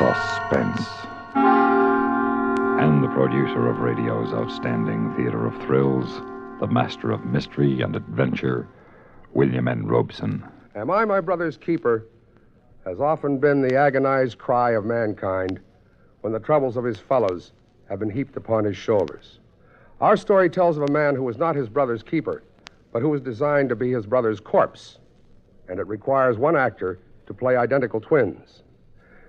Suspense. And the producer of radio's outstanding theater of thrills, the master of mystery and adventure, William N. Robeson. Am I my brother's keeper has often been the agonized cry of mankind when the troubles of his fellows have been heaped upon his shoulders. Our story tells of a man who was not his brother's keeper, but who was designed to be his brother's corpse, and it requires one actor to play identical twins.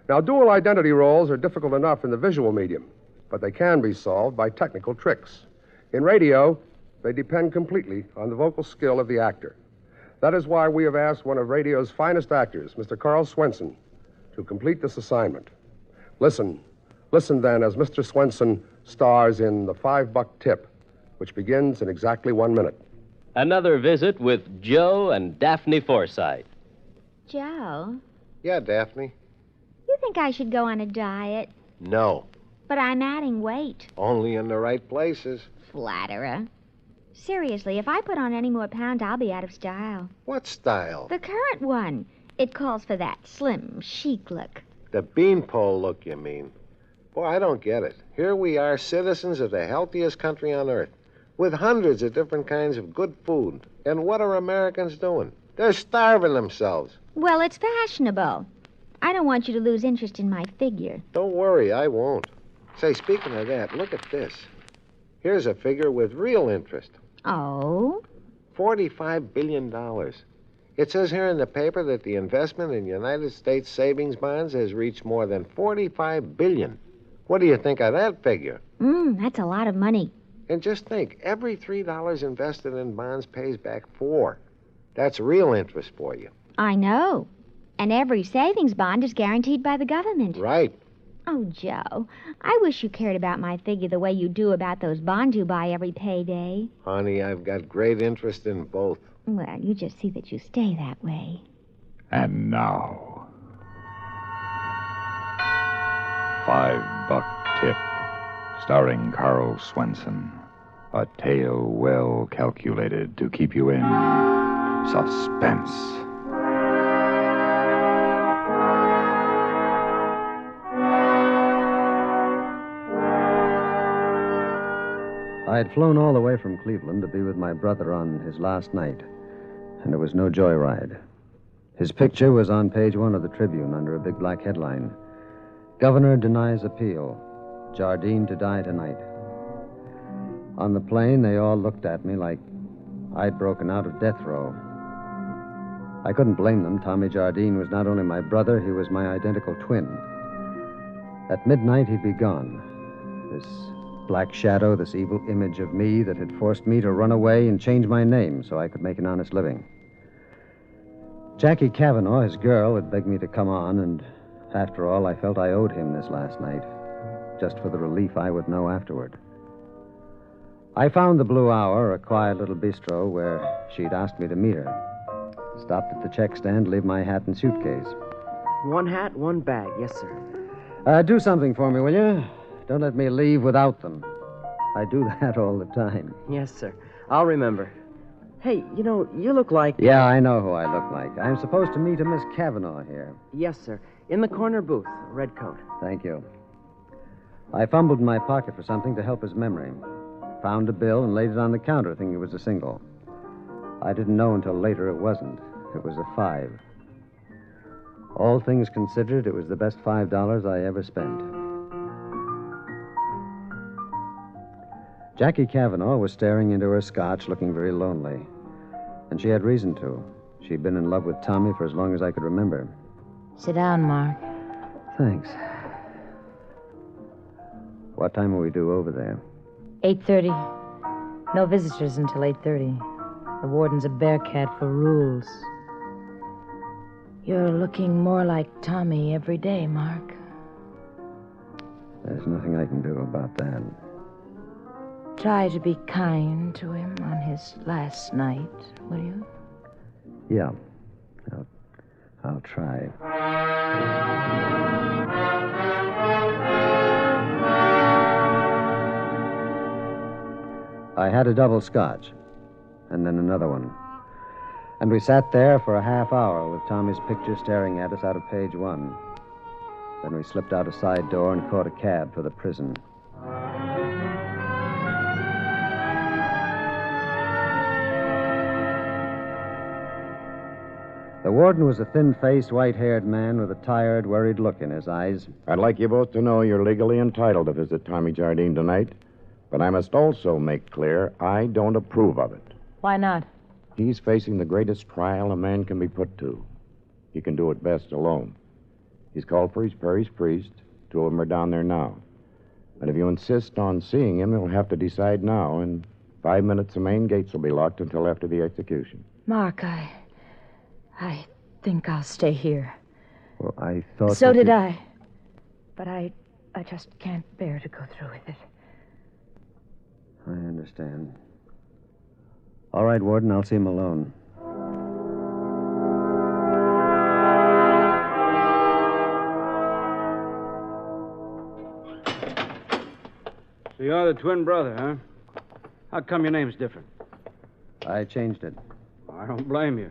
Now, dual identity roles are difficult enough in the visual medium, but they can be solved by technical tricks. In radio, they depend completely on the vocal skill of the actor. That is why we have asked one of radio's finest actors, Mr. Carl Swenson, to complete this assignment. Listen then as Mr. Swenson stars in The $5 Tip, which begins in exactly 1 minute. Another visit with Joe and Daphne Forsythe. Joe, Yeah, Daphne? you think I should go on a diet? No. But I'm adding weight. Only in the right places. Flatterer. Seriously, if I put on any more pounds, I'll be out of style. What style? The current one. It calls for that slim, chic look. The beanpole look, you mean. Boy, I don't get it. Here we are, citizens of the healthiest country on earth, with hundreds of different kinds of good food. And what are Americans doing? They're starving themselves. Well, it's fashionable. I don't want you to lose interest in my figure. Don't worry, I won't. Say, speaking of that, look at this. Here's a figure with real interest. Oh? $45 billion. It says here in the paper that the investment in United States savings bonds has reached more than $45 billion. What do you think of that figure? That's a lot of money. And just think, every $3 invested in bonds pays back $4. That's real interest for you. I know. And every savings bond is guaranteed by the government. Right. Oh, Joe, I wish you cared about my figure the way you do about those bonds you buy every payday. Honey, I've got great interest in both. Well, you just see that you stay that way. And now, $5 Tip, starring Carl Swenson. A tale well calculated to keep you in suspense. I had flown all the way from Cleveland to be with my brother on his last night, and it was no joyride. His picture was on page 1 of the Tribune under a big black headline. Governor denies appeal. Jardine to die tonight. On the plane, they all looked at me like I'd broken out of death row. I couldn't blame them. Tommy Jardine was not only my brother, he was my identical twin. At midnight, he'd be gone. This black shadow, this evil image of me that had forced me to run away and change my name so I could make an honest living. Jackie Cavanaugh, his girl, had begged me to come on, and after all, I felt I owed him this last night, just for the relief I would know afterward. I found the Blue Hour, a quiet little bistro where she'd asked me to meet her. Stopped at the check stand, leave my hat and suitcase. 1 hat, 1 bag. Yes, sir. Do something for me, will you? Don't let me leave without them. I do that all the time. Yes, sir. I'll remember. Hey, you look like... Yeah, I know who I look like. I'm supposed to meet a Miss Cavanaugh here. Yes, sir. In the corner booth, red coat. Thank you. I fumbled in my pocket for something to help his memory. Found a bill and laid it on the counter, thinking it was a single. I didn't know until later it wasn't. It was a 5. All things considered, it was the best $5 I ever spent. Jackie Cavanaugh was staring into her scotch, looking very lonely. And she had reason to. She'd been in love with Tommy for as long as I could remember. Sit down, Mark. Thanks. What time will we do over there? 8:30. No visitors until 8:30. The warden's a bearcat for rules. You're looking more like Tommy every day, Mark. There's nothing I can do about that. Try to be kind to him on his last night, will you? Yeah. I'll try. I had a double scotch, and then another one. And we sat there for a half hour with Tommy's picture staring at us out of page 1. Then we slipped out a side door and caught a cab for the prison. The warden was a thin-faced, white-haired man with a tired, worried look in his eyes. I'd like you both to know you're legally entitled to visit Tommy Jardine tonight, but I must also make clear I don't approve of it. Why not? He's facing the greatest trial a man can be put to. He can do it best alone. He's called for his parish priest. 2 of them are down there now. But if you insist on seeing him, you'll have to decide now. In 5 minutes, the main gates will be locked until after the execution. Mark, I think I'll stay here. Well, I thought... So did I. But I just can't bear to go through with it. I understand. All right, Warden, I'll see him alone. So you're the twin brother, huh? How come your name's different? I changed it. I don't blame you.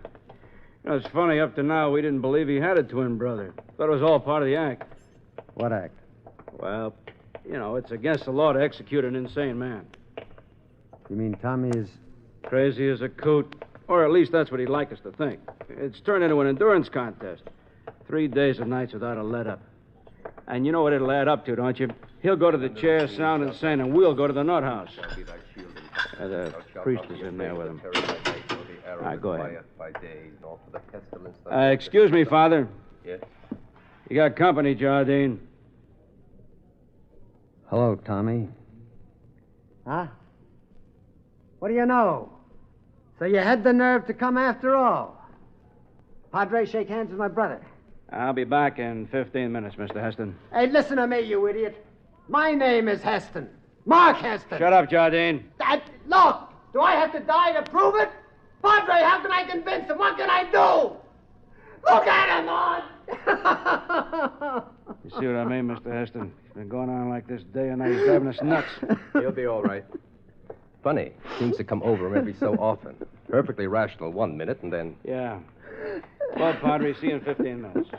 You know, it's funny, up to now, we didn't believe he had a twin brother. Thought it was all part of the act. What act? Well, you know, it's against the law to execute an insane man. You mean Tommy is... Crazy as a coot. Or at least that's what he'd like us to think. It's turned into an endurance contest. 3 days and nights without a let-up. And you know what it'll add up to, don't you? He'll go to the chair, sound insane, and we'll go to the nut house. The priest is in there with him. All right, go ahead. Excuse me, Father. Yes? You got company, Jardine. Hello, Tommy. Huh? What do you know? So you had the nerve to come after all. Padre, shake hands with my brother. I'll be back in 15 minutes, Mr. Heston. Hey, listen to me, you idiot. My name is Heston. Mark Heston. Shut up, Jardine. Look, do I have to die to prove it? Padre, how can I convince him? What can I do? Look at him, on. You see what I mean, Mr. Heston? It's been going on like this day and night. He's driving us nuts. He'll be all right. Funny. Seems to come over him every so often. Perfectly rational 1 minute, and then... Yeah. Well, Padre, see you in 15 minutes.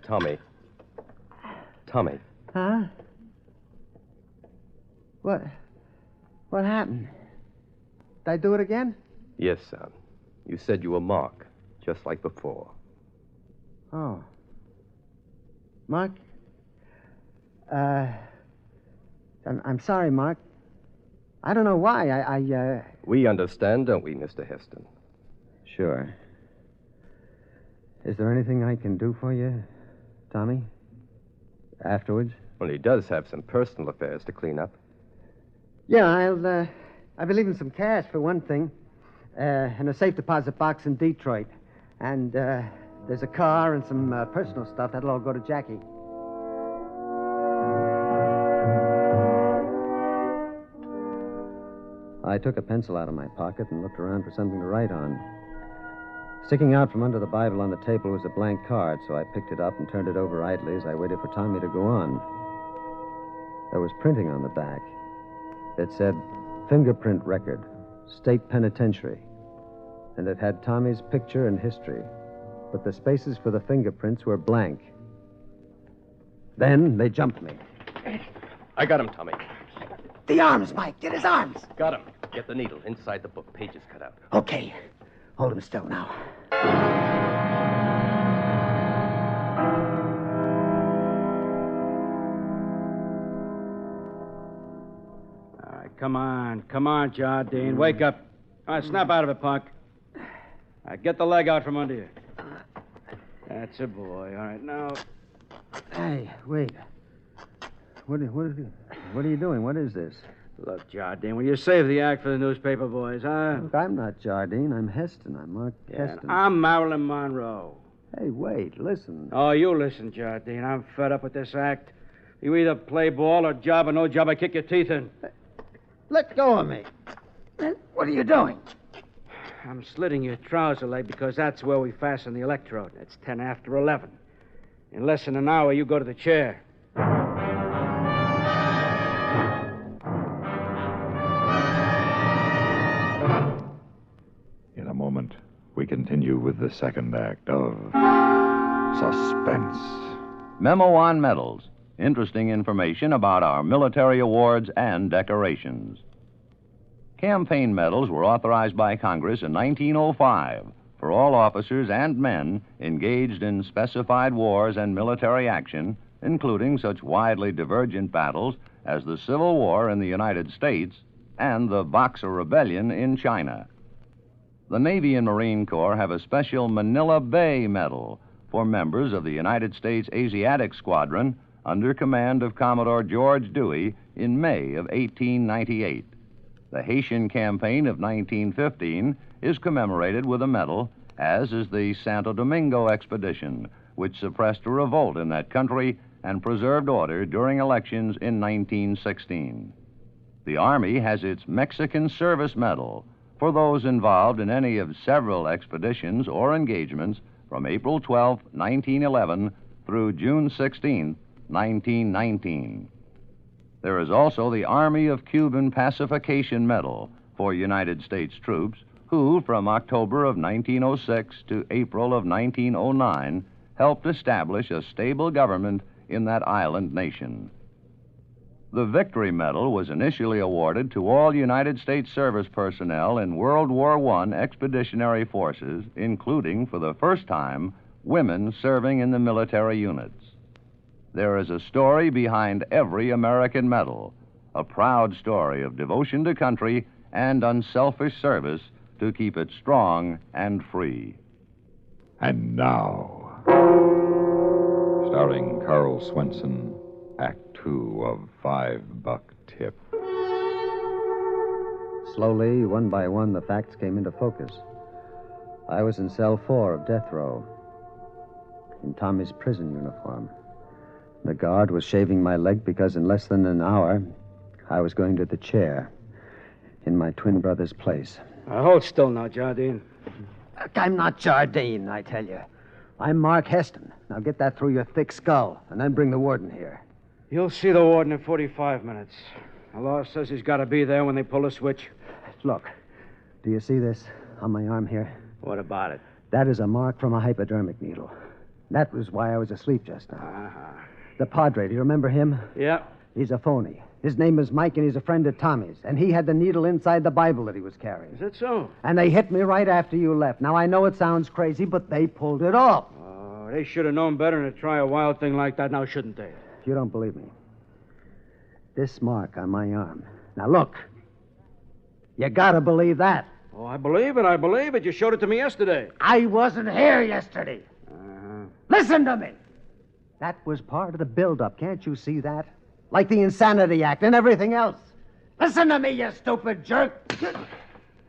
Tommy. Huh? What happened? Did I do it again? Yes, son. You said you were Mark, just like before. Oh. Mark? I'm sorry, Mark. I don't know why. We understand, don't we, Mr. Heston? Sure. Is there anything I can do for you, Tommy? Afterwards? Well, he does have some personal affairs to clean up. Yeah, I'll be leaving some cash for one thing. In a safe deposit box in Detroit. And, there's a car and some personal stuff. That'll all go to Jackie. I took a pencil out of my pocket and looked around for something to write on. Sticking out from under the Bible on the table was a blank card, so I picked it up and turned it over idly as I waited for Tommy to go on. There was printing on the back. It said, Fingerprint Record, State Penitentiary. And it had Tommy's picture and history, but the spaces for the fingerprints were blank. Then they jumped me. I got him, Tommy. The arms, Mike. Get his arms. Got him. Get the needle inside the book. Pages cut out. Okay. Hold him still now. All right, come on, Jardine. Wake up. All right, snap out of it, punk. All right, get the leg out from under you. That's a boy. All right, now... Hey, wait. What are you doing? What is this? Look, Jardine, will you save the act for the newspaper boys, huh? Look, I'm not Jardine. I'm Heston. I'm Mark Heston. I'm Marilyn Monroe. Hey, wait, listen. Oh, you listen, Jardine. I'm fed up with this act. You either play ball or job or no job, I kick your teeth in. Let go of me. What are you doing? I'm slitting your trouser leg because that's where we fasten the electrode. It's 10 after 11. In less than an hour, you go to the chair. In a moment, we continue with the second act of Suspense. Memo on medals. Interesting information about our military awards and decorations. Campaign medals were authorized by Congress in 1905 for all officers and men engaged in specified wars and military action, including such widely divergent battles as the Civil War in the United States and the Boxer Rebellion in China. The Navy and Marine Corps have a special Manila Bay Medal for members of the United States Asiatic Squadron under command of Commodore George Dewey in May of 1898. The Haitian Campaign of 1915 is commemorated with a medal, as is the Santo Domingo Expedition, which suppressed a revolt in that country and preserved order during elections in 1916. The Army has its Mexican Service Medal for those involved in any of several expeditions or engagements from April 12, 1911 through June 16, 1919. There is also the Army of Cuban Pacification Medal for United States troops who, from October of 1906 to April of 1909, helped establish a stable government in that island nation. The Victory Medal was initially awarded to all United States service personnel in World War I expeditionary forces, including, for the first time, women serving in the military units. There is a story behind every American medal, a proud story of devotion to country and unselfish service to keep it strong and free. And now, starring Carl Swenson, Act Two of $5 Tip. Slowly, one by one, the facts came into focus. I was in cell 4 of death row, in Tommy's prison uniform. The guard was shaving my leg because in less than an hour, I was going to the chair in my twin brother's place. Hold still now, Jardine. Look, I'm not Jardine, I tell you. I'm Mark Heston. Now get that through your thick skull, and then bring the warden here. You'll see the warden in 45 minutes. The law says he's got to be there when they pull the switch. Look, do you see this on my arm here? What about it? That is a mark from a hypodermic needle. That was why I was asleep just now. Uh-huh. The Padre, do you remember him? Yeah. He's a phony. His name is Mike, and he's a friend of Tommy's. And he had the needle inside the Bible that he was carrying. Is that so? And they hit me right after you left. Now, I know it sounds crazy, but they pulled it off. Oh, they should have known better than to try a wild thing like that now, shouldn't they? You don't believe me. This mark on my arm. Now, look. You gotta believe that. Oh, I believe it. You showed it to me yesterday. I wasn't here yesterday. Listen to me. That was part of the build-up. Can't you see that? Like the Insanity Act and everything else. Listen to me, you stupid jerk. The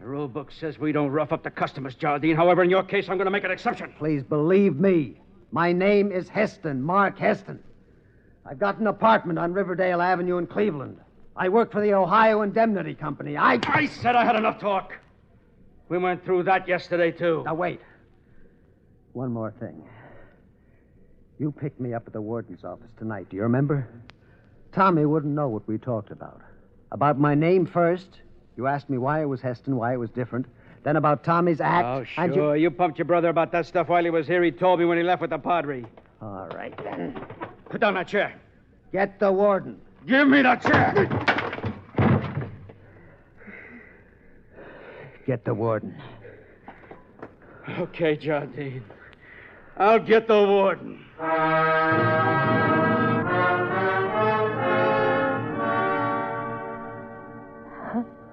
rule book says we don't rough up the customers, Jardine. However, in your case, I'm going to make an exception. Please believe me. My name is Heston, Mark Heston. I've got an apartment on Riverdale Avenue in Cleveland. I work for the Ohio Indemnity Company. I said I had enough talk. We went through that yesterday, too. Now, wait. One more thing. You picked me up at the warden's office tonight. Do you remember? Tommy wouldn't know what we talked about. About my name first. You asked me why it was Heston, why it was different. Then about Tommy's act. Oh, sure. You pumped your brother about that stuff while he was here. He told me when he left with the Padre. All right, then. Put down that chair. Get the warden. Give me that chair. Get the warden. Okay, Jardine. I'll get the warden.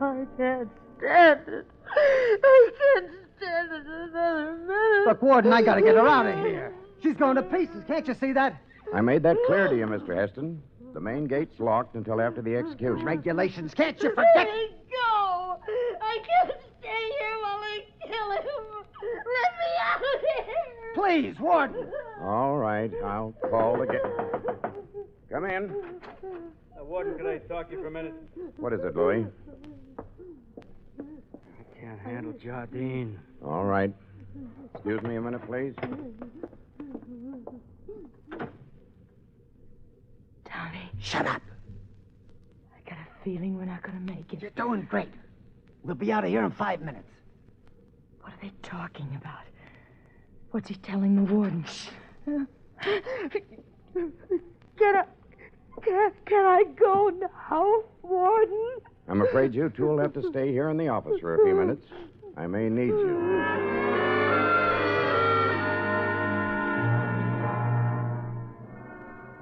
I can't stand it. I can't stand it another minute. Look, warden, I gotta get her out of here. She's going to pieces. Can't you see that? I made that clear to you, Mr. Heston. The main gate's locked until after the execution. Regulations. Can't you forget? Let me go. I can't stay here while they kill him. Let me out of here. Please, warden. All right, I'll call the gate. Come in. Warden, can I talk to you for a minute? What is it, Louis? I can't handle Jardine. All right. Excuse me a minute, please. Tommy. Shut up. I got a feeling we're not going to make it. You're doing great. We'll be out of here in 5 minutes. What are they talking about? What's he telling the warden? Can I go now, Warden? I'm afraid you two will have to stay here in the office for a few minutes. I may need you.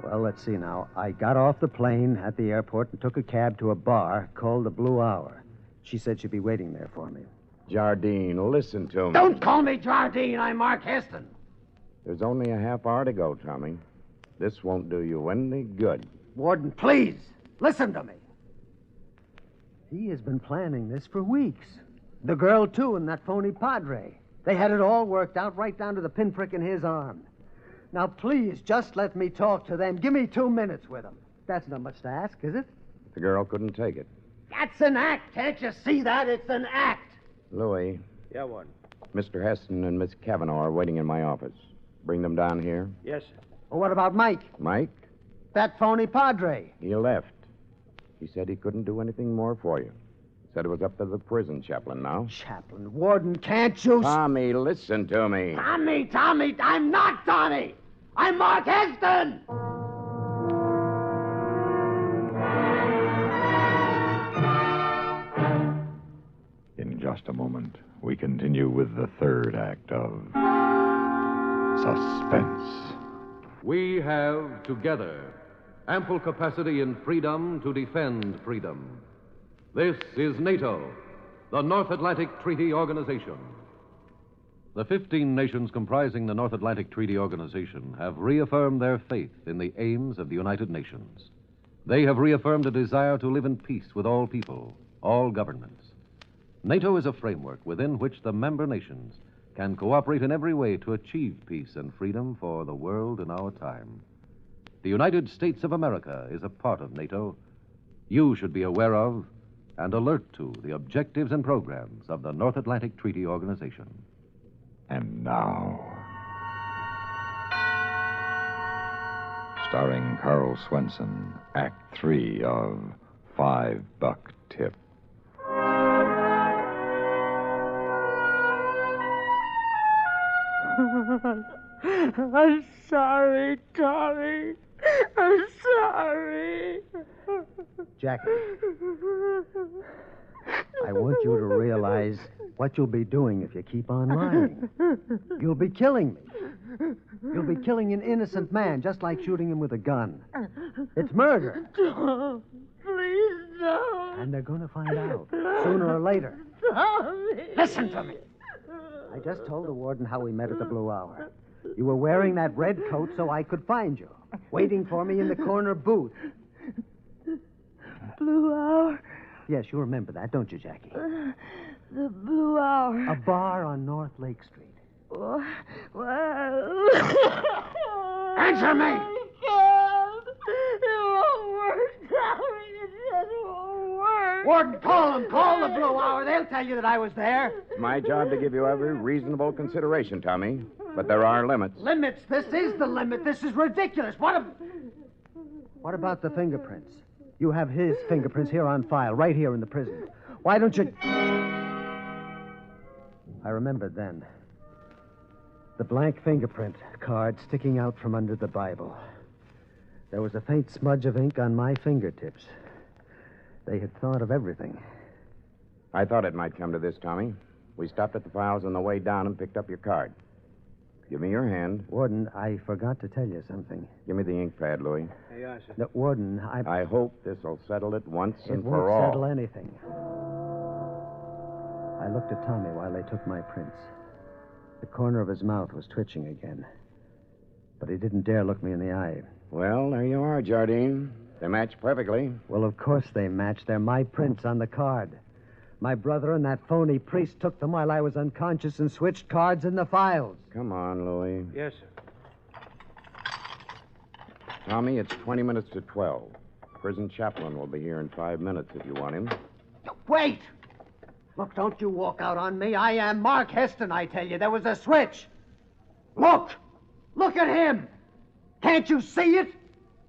Well, let's see now. I got off the plane at the airport and took a cab to a bar called the Blue Hour. She said she'd be waiting there for me. Jardine, listen to me. Don't call me Jardine. I'm Mark Heston. There's only a half hour to go, Tommy. This won't do you any good. Warden, please, listen to me. He has been planning this for weeks. The girl, too, and that phony padre. They had it all worked out right down to the pinprick in his arm. Now, please, just let me talk to them. Give me 2 minutes with them. That's not much to ask, is it? The girl couldn't take it. That's an act. Can't you see that? It's an act. Louis. Yeah, Warden. Mr. Heston and Miss Cavanaugh are waiting in my office. Bring them down here. Yes, sir. Well, what about Mike? Mike? That phony padre. He left. He said he couldn't do anything more for you. Said it was up to the prison chaplain now. Chaplain, Warden, can't you... Tommy, listen to me. Tommy, I'm not Tommy. I'm Mark Heston. In just a moment, we continue with the third act of Suspense. We have, together, ample capacity and freedom to defend freedom. This is NATO, the North Atlantic Treaty Organization. The 15 nations comprising the North Atlantic Treaty Organization have reaffirmed their faith in the aims of the United Nations. They have reaffirmed a desire to live in peace with all people, all governments. NATO is a framework within which the member nations can cooperate in every way to achieve peace and freedom for the world in our time. The United States of America is a part of NATO. You should be aware of and alert to the objectives and programs of the North Atlantic Treaty Organization. And now, starring Carl Swenson, Act 3 of $5 Tip. I'm sorry, Tommy. I'm sorry. Jackie, I want you to realize what you'll be doing if you keep on lying. You'll be killing me. You'll be killing an innocent man, just like shooting him with a gun. It's murder. Don't. Please don't. And they're going to find out, sooner or later. Tommy. Listen to me. I just told the warden how we met at the Blue Hour. You were wearing that red coat so I could find you, waiting for me in the corner booth. Blue Hour? Yes, you remember that, don't you, Jackie? The Blue Hour. A bar on North Lake Street. Well... Answer me! I can't. It won't work, Tommy. It just won't work. Warden, call them. Call the Blue Hour. They'll tell you that I was there. It's my job to give you every reasonable consideration, Tommy. But there are limits. Limits? This is the limit. This is ridiculous. What about the fingerprints? You have his fingerprints here on file, right here in the prison. Why don't you... I remembered then. The blank fingerprint card sticking out from under the Bible. There was a faint smudge of ink on my fingertips. They had thought of everything. I thought it might come to this, Tommy. We stopped at the files on the way down and picked up your card. Give me your hand. Warden, I forgot to tell you something. Give me the ink pad, Louis. Hey, yes, sir. No, Warden, I hope this will settle it once and It for won't all. settle anything. I looked at Tommy while they took my prints. The corner of his mouth was twitching again. But he didn't dare look me in the eye. Well, there you are, Jardine. They match perfectly. Well, of course they match. They're my prints on the card. My brother and that phony priest took them while I was unconscious and switched cards in the files. Come on, Louis. Yes, sir. Tommy, it's 20 minutes to 12. Prison chaplain will be here in 5 minutes if you want him. Wait! Look, don't you walk out on me. I am Mark Heston, I tell you. There was a switch. Look! Look at him! Can't you see it?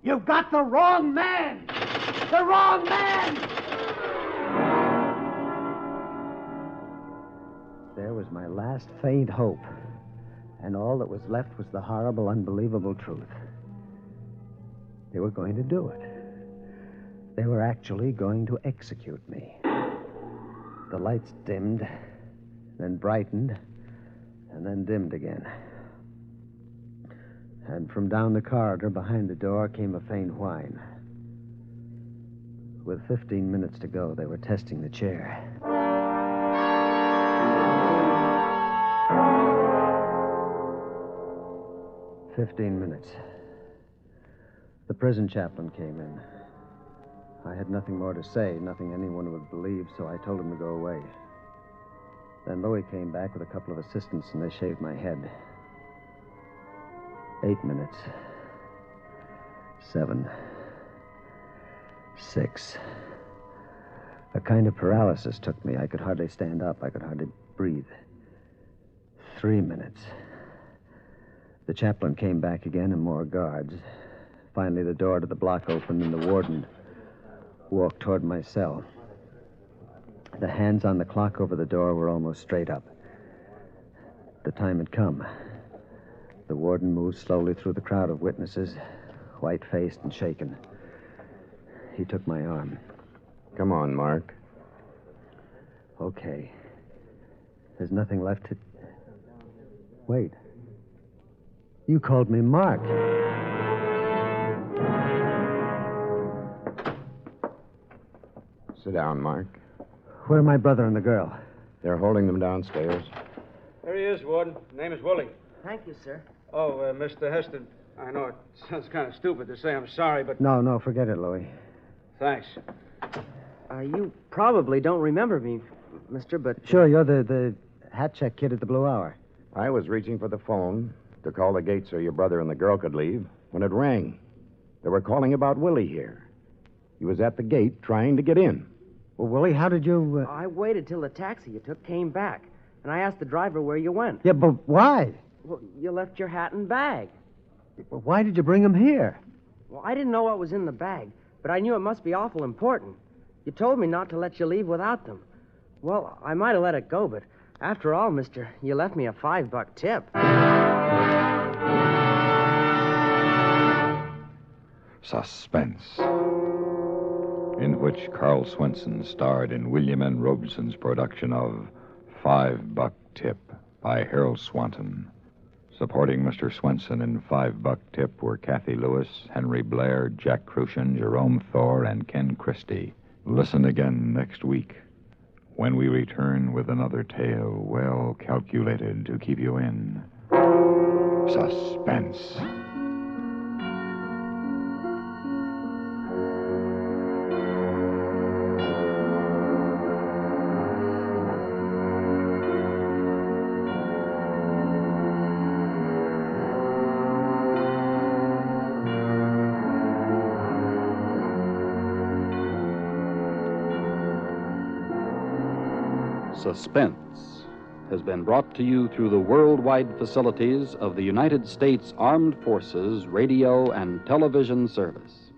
You've got the wrong man! The wrong man! There was my last faint hope. And all that was left was the horrible, unbelievable truth. They were going to do it. They were actually going to execute me. The lights dimmed, then brightened, and then dimmed again. And from down the corridor behind the door came a faint whine. With 15 minutes to go, they were testing the chair. 15 minutes. The prison chaplain came in. I had nothing more to say, nothing anyone would believe, so I told him to go away. Then Louis came back with a couple of assistants, and they shaved my head. 8 minutes. 7. 6. A kind of paralysis took me. I could hardly stand up. I could hardly breathe. 3 minutes. The chaplain came back again, and more guards. Finally, the door to the block opened, and the warden walked toward my cell. The hands on the clock over the door were almost straight up. The time had come. The warden moved slowly through the crowd of witnesses, white-faced and shaken. He took my arm. Come on, Mark. Okay. There's nothing left to... Wait. You called me Mark. Sit down, Mark. Where are my brother and the girl? They're holding them downstairs. There he is, Warden. Name is Willie. Thank you, sir. Oh, Mr. Heston, I know it sounds kind of stupid to say I'm sorry, but... No, forget it, Louis. Thanks. You probably don't remember me, mister, but... Sure, you're the hat check kid at the Blue Hour. I was reaching for the phone to call the gate so your brother and the girl could leave when it rang. They were calling about Willie here. He was at the gate trying to get in. Well, Willie, how did you... I waited till the taxi you took came back, and I asked the driver where you went. Yeah, but why? Well, you left your hat and bag. Well, why did you bring him here? Well, I didn't know what was in the bag, but I knew it must be awful important. You told me not to let you leave without them. Well, I might have let it go, but after all, mister, you left me a $5 tip. Suspense, in which Carl Swenson starred in William N. Robeson's production of $5 Tip by Harold Swanton. Supporting Mr. Swenson in $5 Tip were Kathy Lewis, Henry Blair, Jack Crucian, Jerome Thor, and Ken Christie. Listen again next week when we return with another tale well calculated to keep you in suspense. Suspense has been brought to you through the worldwide facilities of the United States Armed Forces Radio and Television Service.